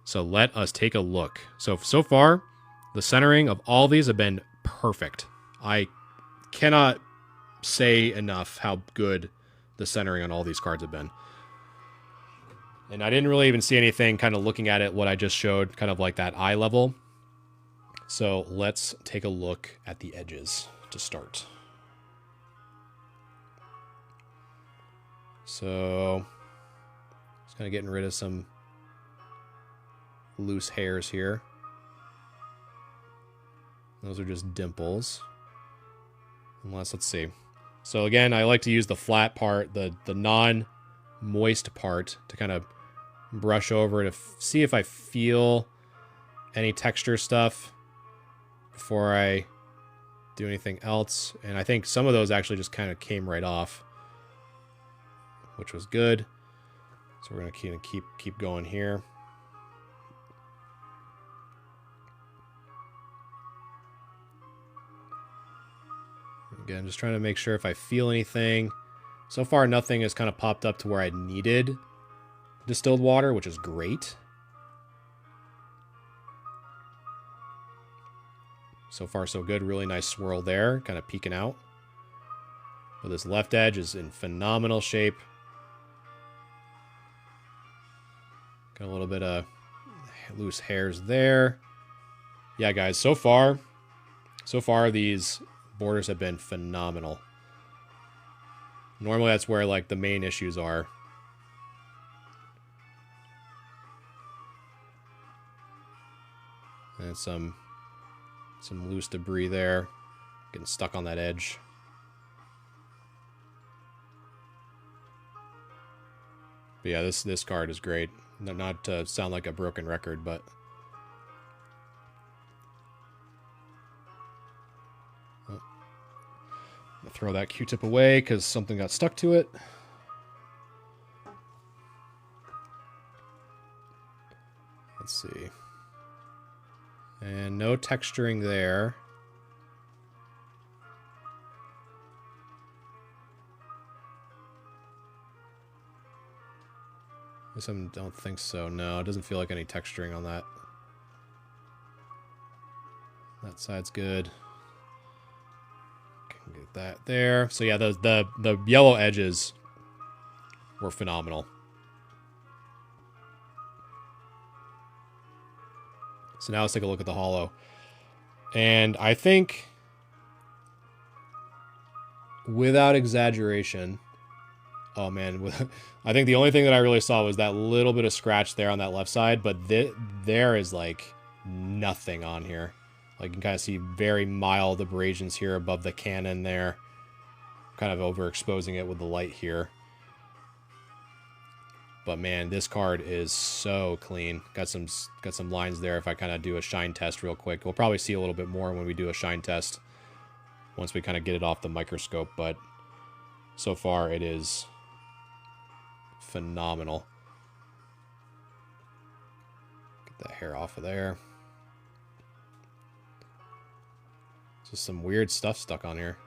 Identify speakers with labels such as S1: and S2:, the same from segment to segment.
S1: So let us take a look. So far, the centering of all these have been perfect. I cannot say enough how good the centering on all these cards have been. And I didn't really even see anything kind of looking at it, what I just showed, kind of like that eye level. So let's take a look at the edges to start. So just kind of getting rid of some loose hairs here. Those are just dimples. Unless, let's see. So again, I like to use the flat part, the non-moist part, to kind of brush over to see if I feel any texture stuff before I do anything else. And I think some of those actually just kind of came right off, which was good. So we're going to keep going here. Again, just trying to make sure if I feel anything. So far, nothing has kind of popped up to where I needed distilled water, which is great. So far, so good. Really nice swirl there, kind of peeking out. But this left edge is in phenomenal shape. Got a little bit of loose hairs there. Yeah, guys, so far these borders have been phenomenal. Normally that's where like the main issues are. And some loose debris there, getting stuck on that edge. But yeah, this card is great. Not to sound like a broken record, but throw that Q-tip away because something got stuck to it. Let's see. And no texturing there. I don't think so. No, it doesn't feel like any texturing on that. That side's good. Get that there. So yeah, the yellow edges were phenomenal. So now let's take a look at the holo. And I think, without exaggeration, oh man, I think the only thing that I really saw was that little bit of scratch there on that left side, but there is like nothing on here. Like you can kind of see very mild abrasions here above the cannon there. Kind of overexposing it with the light here. But man, this card is so clean. Got some lines there if I kind of do a shine test real quick. We'll probably see a little bit more when we do a shine test once we kind of get it off the microscope, but so far it is phenomenal. Get that hair off of there. Just some weird stuff stuck on here.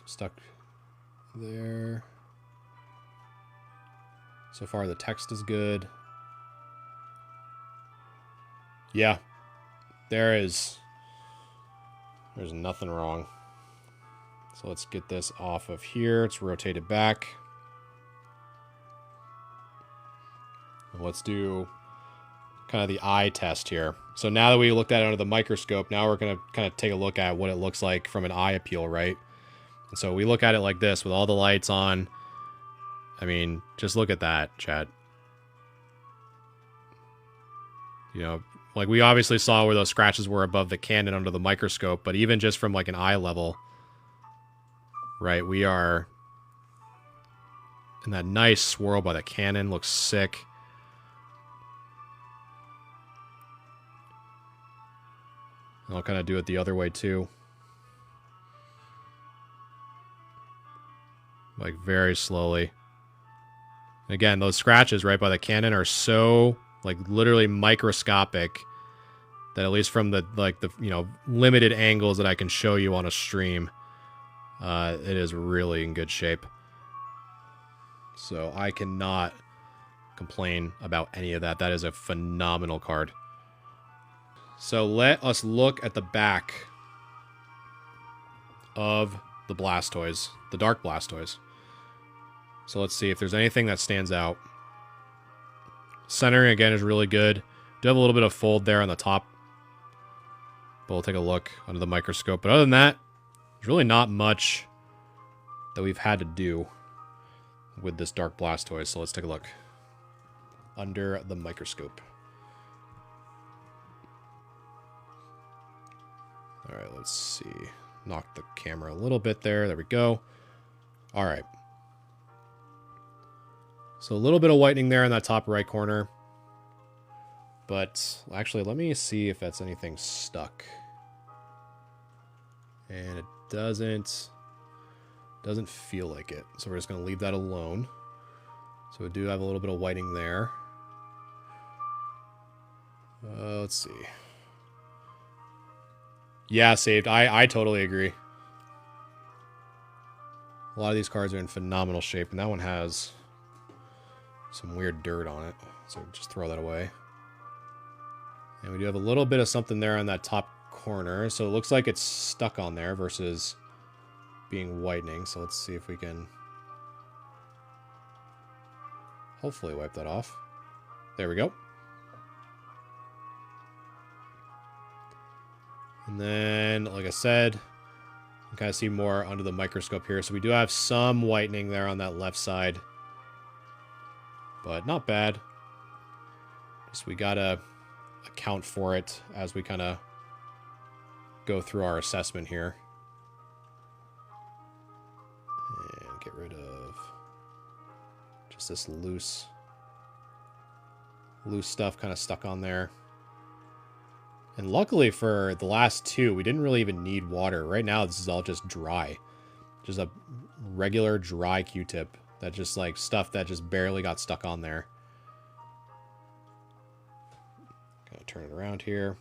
S1: Stuck there. So far the text is good. Yeah. There's nothing wrong. So let's get this off of here. Let's rotate it back. And let's do kind of the eye test here. So now that we looked at it under the microscope, now we're going to kind of take a look at what it looks like from an eye appeal, right? And so we look at it like this with all the lights on. I mean, just look at that, chat. You know, like we obviously saw where those scratches were above the cannon under the microscope, but even just from like an eye level, right, we are in that nice swirl by the cannon. Looks sick. I'll kind of do it the other way too. Like very slowly. Again, those scratches right by the cannon are so like literally microscopic that at least from the you know, limited angles that I can show you on a stream, it is really in good shape. So I cannot complain about any of that. That is a phenomenal card. So let us look at the back of the Blastoise, the Dark Blastoise. So let's see if there's anything that stands out. Centering, again, is really good. Do have a little bit of fold there on the top. But we'll take a look under the microscope. But other than that, there's really not much that we've had to do with this Dark Blastoise. So let's take a look under the microscope. All right, let's see. Knock the camera a little bit there. There we go. All right. So a little bit of whitening there in that top right corner. But actually, let me see if that's anything stuck. And it doesn't feel like it. So we're just going to leave that alone. So we do have a little bit of whitening there. Let's see. Yeah, saved. I totally agree. A lot of these cards are in phenomenal shape, and that one has some weird dirt on it. So just throw that away. And we do have a little bit of something there on that top corner. So it looks like it's stuck on there versus being whitening. So let's see if we can hopefully wipe that off. There we go. And then, like I said, you can kind of see more under the microscope here. So we do have some whitening there on that left side. But not bad. Just we gotta account for it as we kind of go through our assessment here. And get rid of just this loose stuff kind of stuck on there. And luckily for the last two, we didn't really even need water. Right now, this is all just dry. Just a regular dry Q-tip. That just like stuff that just barely got stuck on there. Kind of turn it around here.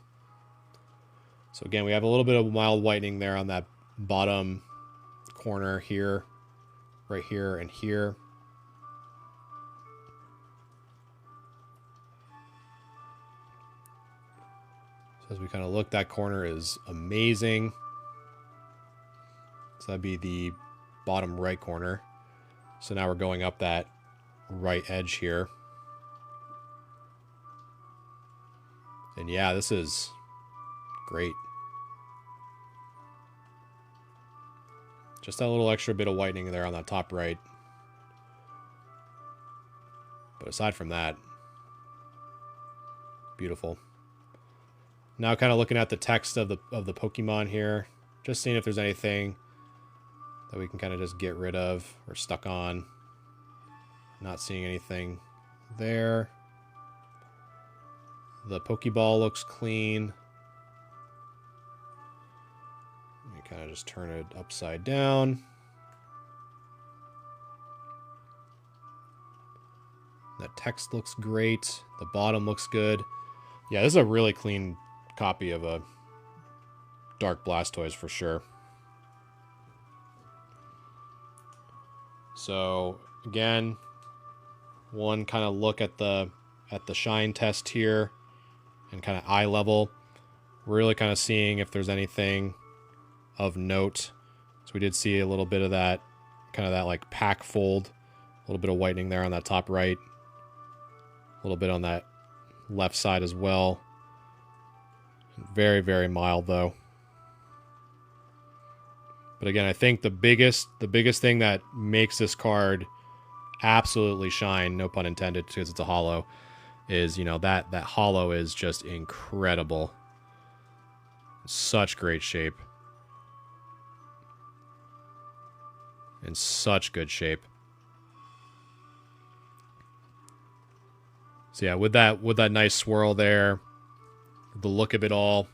S1: So again, we have a little bit of mild whitening there on that bottom corner here. Right here and here. So as we kind of look, that corner is amazing. So that'd be the bottom right corner. So now we're going up that right edge here. And yeah, this is great. Just that little extra bit of whitening there on that top right. But aside from that, beautiful. Now kind of looking at the text of the Pokemon here. Just seeing if there's anything that we can kind of just get rid of or stuck on. Not seeing anything there. The Pokeball looks clean. Let me kind of just turn it upside down. That text looks great. The bottom looks good. Yeah, this is a really clean copy of a Dark Blastoise for sure. So again, one kind of look at the shine test here and kind of eye level, really kind of seeing if there's anything of note. So we did see a little bit of that, kind of that like pack fold, a little bit of whitening there on that top right, a little bit on that left side as well. Very, very mild though. But again, I think the biggest thing that makes this card absolutely shine, no pun intended, because it's a holo, is, you know, that holo is just incredible. Such great shape. In such good shape. So yeah, with that nice swirl there, the look of it all,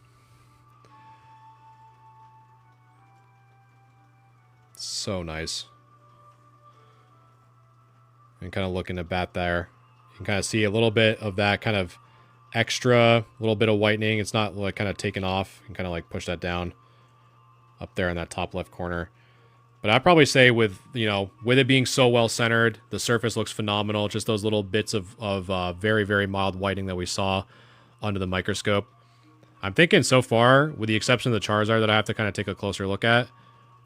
S1: so nice. And kind of looking at bat there, you can kind of see a little bit of that kind of extra, little bit of whitening. It's not like kind of taken off. You can kind of like push that down up there in that top left corner. But I'd probably say with, with it being so well centered, the surface looks phenomenal. Just those little bits of very, very mild whiting that we saw under the microscope. I'm thinking so far, with the exception of the Charizard that I have to kind of take a closer look at,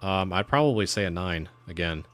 S1: I'd probably say a 9 again.